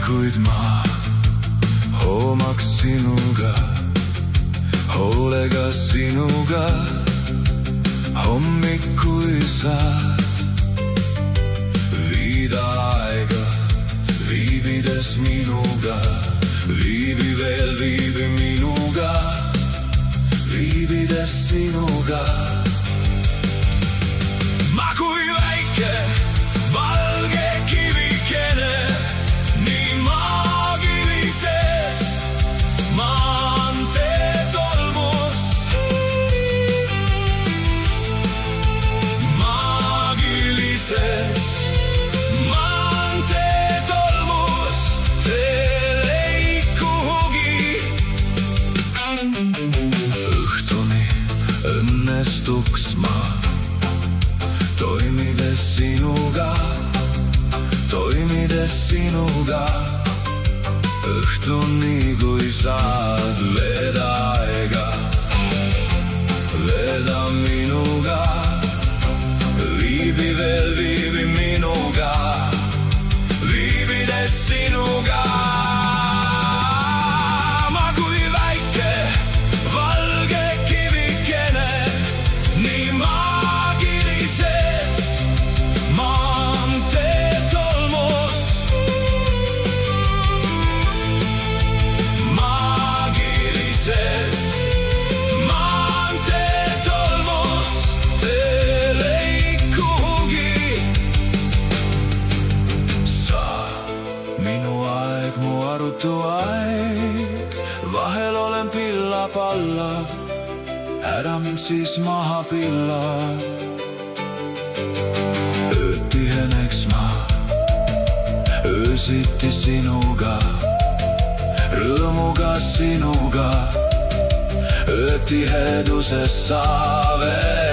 kuid ma hoomaks sinuga, hoolega sinuga, hommikul saad viida aega, viibides minuga, viibi veel, viibi minuga, viibides sinuga. Ma kui väike valge kivikene, nii maagilises maantee tolmus. Maagilises maantee tolmus, tee leid kuhugi. Õhtuni õnnestuks ma toimides sinuga, toimides sinuga. Õhtuni kui saad veeda aega, veeda minuga, viibi veel, viibi minuga, viibides sinuga. Ma kui väike valge kivikene, nii maagilises maantee tolmus. Maagilises maantee tolmus, tee leid kuhugi. Sa, minu aeg, mu arutu aeg, vahel olen pilla-palla, ära mind siis maha pilla. Öötiheneks ma öösiti sinuga, rõõmuga sinuga, öötiheduses sa veel